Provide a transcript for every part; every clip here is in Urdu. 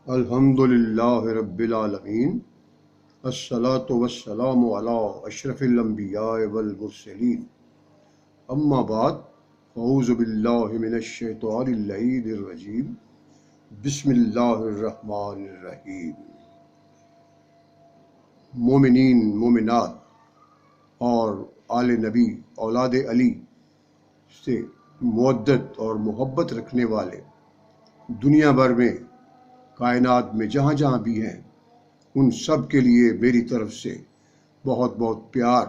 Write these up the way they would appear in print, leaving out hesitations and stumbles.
الحمدللہ رب العالمین، الصلاۃ والسلام علی اشرف الانبیاء والمرسلین، اما بعد، اعوذ باللہ من الشیطان اللعین الرجیم، بسم اللہ الرحمن الرحیم۔ مومنین، مومنات اور آل نبی، اولاد علی سے مودت اور محبت رکھنے والے دنیا بھر میں، کائنات میں جہاں جہاں بھی ہیں، ان سب کے لیے میری طرف سے بہت بہت پیار،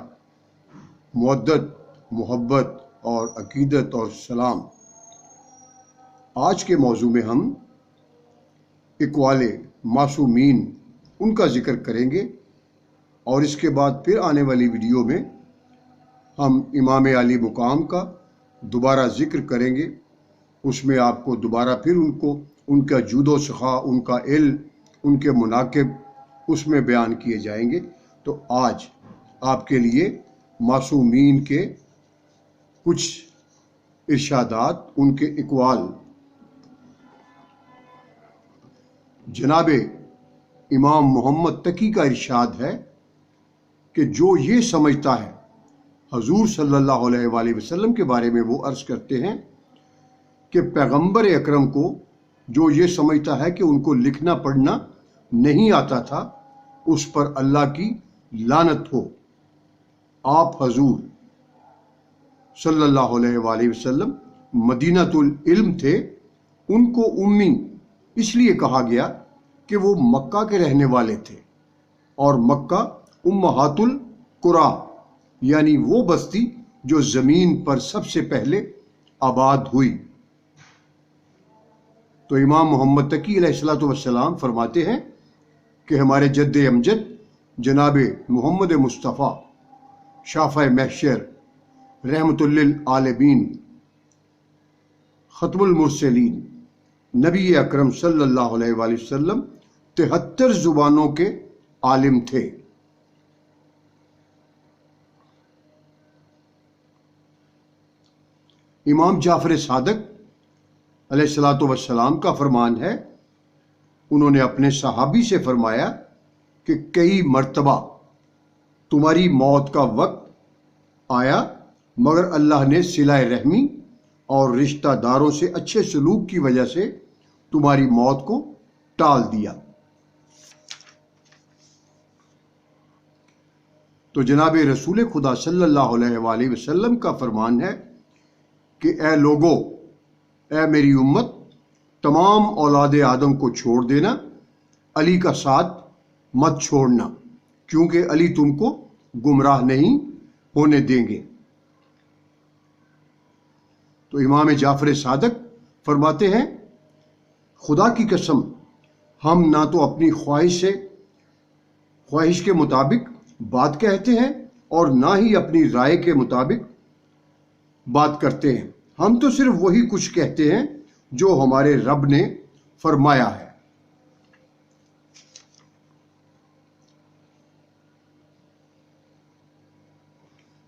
مودت، محبت اور عقیدت اور سلام۔ آج کے موضوع میں ہم اقوال معصومین ان کا ذکر کریں گے، اور اس کے بعد پھر آنے والی ویڈیو میں ہم امام علی مقام کا دوبارہ ذکر کریں گے۔ اس میں آپ کو دوبارہ پھر ان کا جود و سخا، ان کا علم، ان کے مناقب اس میں بیان کیے جائیں گے۔ تو آج آپ کے لیے معصومین کے کچھ ارشادات، ان کے اقوال۔ جناب امام محمد تقی کا ارشاد ہے کہ جو یہ سمجھتا ہے، حضور صلی اللہ علیہ وآلہ وسلم کے بارے میں وہ عرض کرتے ہیں کہ پیغمبر اکرم کو جو یہ سمجھتا ہے کہ ان کو لکھنا پڑھنا نہیں آتا تھا، اس پر اللہ کی لعنت ہو۔ آپ حضور صلی اللہ علیہ وآلہ وسلم مدینۃ العلم تھے۔ ان کو امی اس لیے کہا گیا کہ وہ مکہ کے رہنے والے تھے، اور مکہ امہات القریٰ، یعنی وہ بستی جو زمین پر سب سے پہلے آباد ہوئی۔ تو امام محمد تقی علیہ السلام فرماتے ہیں کہ ہمارے جد امجد جناب محمد مصطفیٰ شافع محشر، رحمت للعالمین، ختم المرسلین، نبی اکرم صلی اللہ علیہ وآلہ وسلم 73 زبانوں کے عالم تھے۔ امام جعفر صادق علیہ السلام کا فرمان ہے، انہوں نے اپنے صحابی سے فرمایا کہ کئی مرتبہ تمہاری موت کا وقت آیا، مگر اللہ نے صلہ رحمی اور رشتہ داروں سے اچھے سلوک کی وجہ سے تمہاری موت کو ٹال دیا۔ تو جناب رسول خدا صلی اللہ علیہ وآلہ وسلم کا فرمان ہے کہ اے لوگو، اے میری امت، تمام اولاد آدم کو چھوڑ دینا، علی کا ساتھ مت چھوڑنا، کیونکہ علی تم کو گمراہ نہیں ہونے دیں گے۔ تو امام جعفر صادق فرماتے ہیں، خدا کی قسم، ہم نہ تو اپنی خواہش کے مطابق بات کہتے ہیں اور نہ ہی اپنی رائے کے مطابق بات کرتے ہیں، ہم تو صرف وہی کچھ کہتے ہیں جو ہمارے رب نے فرمایا ہے۔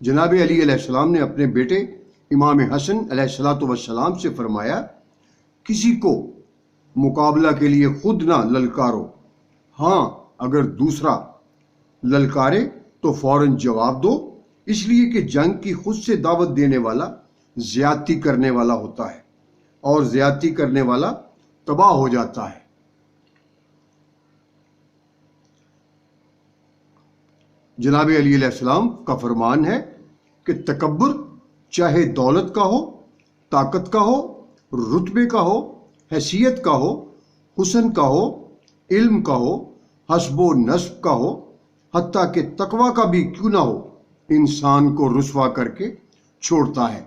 جناب علی علیہ السلام نے اپنے بیٹے امام حسن علیہ السلام سے فرمایا، کسی کو مقابلہ کے لیے خود نہ للکارو، ہاں اگر دوسرا للکارے تو فوراً جواب دو، اس لیے کہ جنگ کی خود سے دعوت دینے والا زیادتی کرنے والا ہوتا ہے، اور زیادتی کرنے والا تباہ ہو جاتا ہے۔ جناب علی علیہ السلام کا فرمان ہے کہ تکبر چاہے دولت کا ہو، طاقت کا ہو، رتبے کا ہو، حیثیت کا ہو، حسن کا ہو، علم کا ہو، حسب و نسب کا ہو، حتیٰ کہ تقوی کا بھی کیوں نہ ہو، انسان کو رسوا کر کے چھوڑتا ہے۔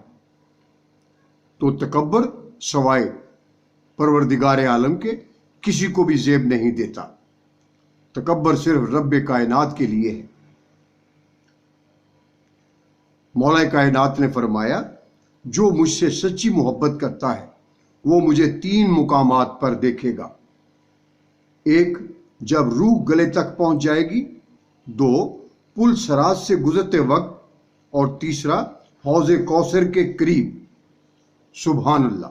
تو تکبر سوائے پروردگار عالم کے کسی کو بھی زیب نہیں دیتا۔ تکبر صرف رب کائنات کے لیے ہے۔ مولا کائنات نے فرمایا، جو مجھ سے سچی محبت کرتا ہے وہ مجھے 3 مقامات پر دیکھے گا: ایک، جب روح گلے تک پہنچ جائے گی، 2، پل صراط سے گزرتے وقت، اور تیسرا، حوض کوثر کے قریب۔ سبحان اللہ۔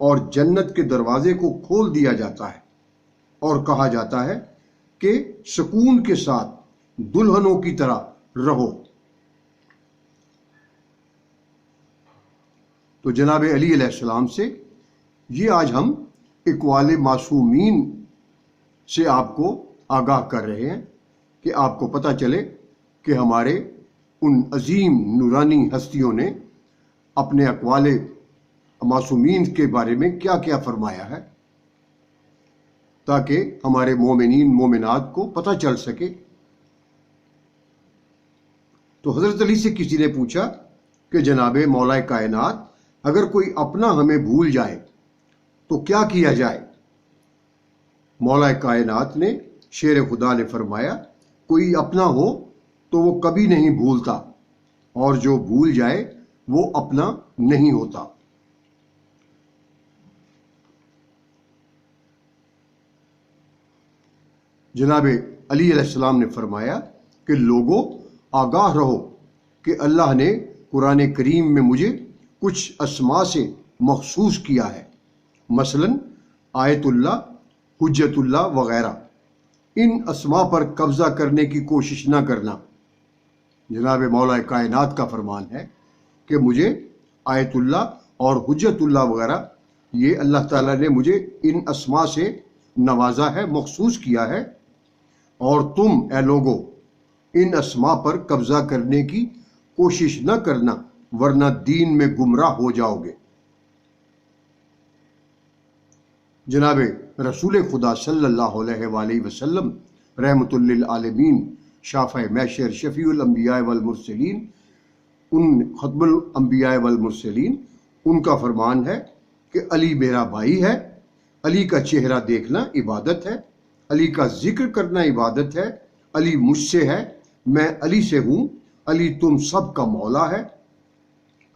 اور جنت کے دروازے کو کھول دیا جاتا ہے اور کہا جاتا ہے کہ سکون کے ساتھ دلہنوں کی طرح رہو۔ تو جناب علی علیہ السلام سے یہ آج ہم اقوال معصومین سے آپ کو آگاہ کر رہے ہیں کہ آپ کو پتہ چلے کہ ہمارے ان عظیم نورانی ہستیوں نے اپنے اقوال معصومین کے بارے میں کیا کیا فرمایا ہے، تاکہ ہمارے مومنین مومنات کو پتہ چل سکے۔ تو حضرت علی سے کسی نے پوچھا کہ جناب مولا کائنات، اگر کوئی اپنا ہمیں بھول جائے تو کیا کیا جائے؟ مولا کائنات نے، شیر خدا نے فرمایا، کوئی اپنا ہو تو وہ کبھی نہیں بھولتا، اور جو بھول جائے وہ اپنا نہیں ہوتا۔ جناب علی علیہ السلام نے فرمایا کہ لوگوں آگاہ رہو کہ اللہ نے قرآن کریم میں مجھے کچھ اسماء سے مخصوص کیا ہے، مثلا آیت اللہ، حجت اللہ وغیرہ۔ ان اسماء پر قبضہ کرنے کی کوشش نہ کرنا۔ جناب مولا کائنات کا فرمان ہے کہ مجھے آیت اللہ اور حجت اللہ وغیرہ، یہ اللہ تعالیٰ نے مجھے ان اسماء سے نوازا ہے، مخصوص کیا ہے، اور تم اے لوگو ان اسماء پر قبضہ کرنے کی کوشش نہ کرنا، ورنہ دین میں گمراہ ہو جاؤ گے۔ جناب رسول خدا صلی اللہ علیہ وآلہ وسلم رحمۃ للعالمین، شافع محشر، شفیع الانبیاء والمرسلین، ان ختم الانبیاء والمرسلین، ان کا فرمان ہے کہ علی میرا بھائی ہے، علی کا چہرہ دیکھنا عبادت ہے، علی کا ذکر کرنا عبادت ہے، علی مجھ سے ہے، میں علی سے ہوں، علی تم سب کا مولا ہے۔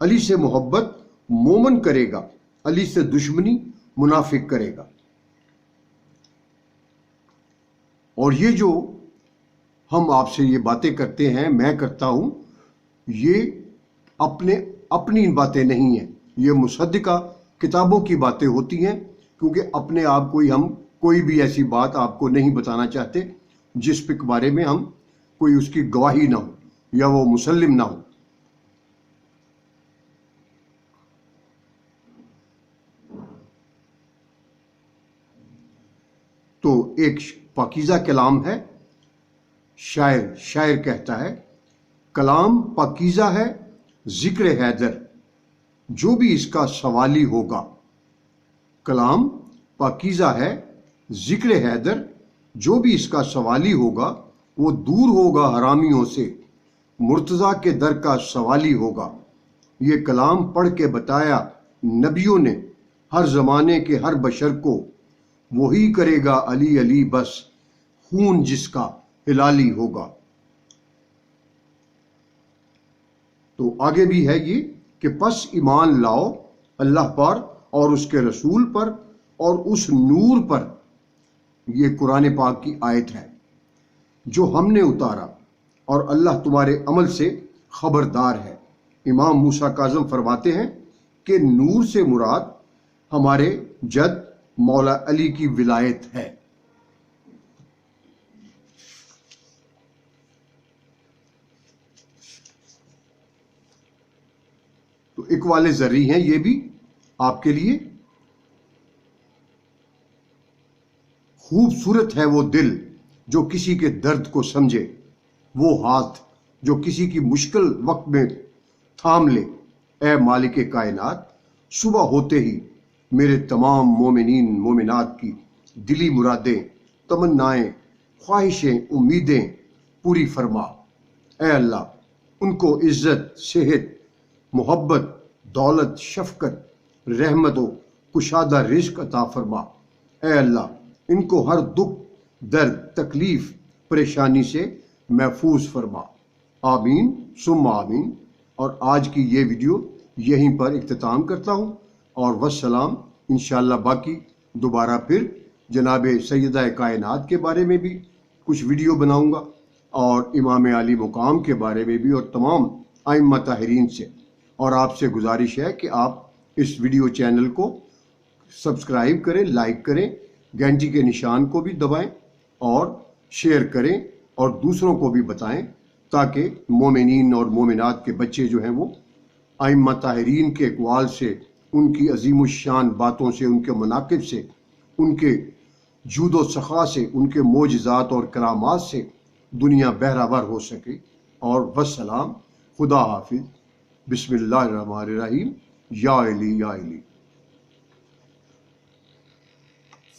علی سے محبت مومن کرے گا، علی سے دشمنی منافق کرے گا۔ اور یہ جو ہم آپ سے یہ باتیں کرتے ہیں، میں کرتا ہوں، یہ اپنی باتیں نہیں ہیں، یہ مصدقہ کتابوں کی باتیں ہوتی ہیں، کیونکہ اپنے آپ کو ہم کوئی بھی ایسی بات آپ کو نہیں بتانا چاہتے جس کے بارے میں ہم کوئی اس کی گواہی نہ ہو یا وہ مسلم نہ ہو۔ تو ایک پاکیزہ کلام ہے، شاعر کہتا ہے، کلام پاکیزہ ہے ذکر حیدر، جو بھی اس کا سوالی ہوگا۔ کلام پاکیزہ ہے ذکر حیدر، جو بھی اس کا سوالی ہوگا، وہ دور ہوگا حرامیوں سے، مرتضیٰ کے در کا سوالی ہوگا۔ یہ کلام پڑھ کے بتایا نبیوں نے ہر زمانے کے ہر بشر کو، وہی کرے گا علی علی بس، خون جس کا ہلالی ہوگا۔ تو آگے بھی ہے یہ کہ پس ایمان لاؤ اللہ پر اور اس کے رسول پر اور اس نور پر، یہ قرآن پاک کی آیت ہے، جو ہم نے اتارا، اور اللہ تمہارے عمل سے خبردار ہے۔ امام موسیٰ کاظم فرماتے ہیں کہ نور سے مراد ہمارے جد مولا علی کی ولایت ہے۔ تو اقوال ذری ہیں یہ بھی آپ کے لیے۔ خوبصورت ہے وہ دل جو کسی کے درد کو سمجھے، وہ ہاتھ جو کسی کی مشکل وقت میں تھام لے۔ اے مالک کائنات، صبح ہوتے ہی میرے تمام مومنین مومنات کی دلی مرادیں، تمنائیں، خواہشیں، امیدیں پوری فرما۔ اے اللہ، ان کو عزت، صحت، محبت، دولت، شفقت، رحمت و کشادہ رزق عطا فرما۔ اے اللہ، ان کو ہر دکھ، درد، تکلیف، پریشانی سے محفوظ فرما۔ آمین ثم آمین۔ اور آج کی یہ ویڈیو یہیں پر اختتام کرتا ہوں، اور والسلام۔ انشاءاللہ باقی دوبارہ پھر جناب سیدہ کائنات کے بارے میں بھی کچھ ویڈیو بناؤں گا، اور امام علی مقام کے بارے میں بھی، اور تمام ائمہ طاہرین سے۔ اور آپ سے گزارش ہے کہ آپ اس ویڈیو چینل کو سبسکرائب کریں، لائک کریں، گھنٹی کے نشان کو بھی دبائیں اور شیئر کریں اور دوسروں کو بھی بتائیں، تاکہ مومنین اور مومنات کے بچے جو ہیں وہ ائمہ طاہرین کے اقوال سے، ان کی عظیم الشان باتوں سے، ان کے مناقب سے، ان کے جود و سخا سے، ان کے معجزات اور کرامات سے دنیا بہرہ ہو سکے۔ اور والسلام، خدا حافظ، بسم اللہ الرحمن الرحیم، یا علی یا علی۔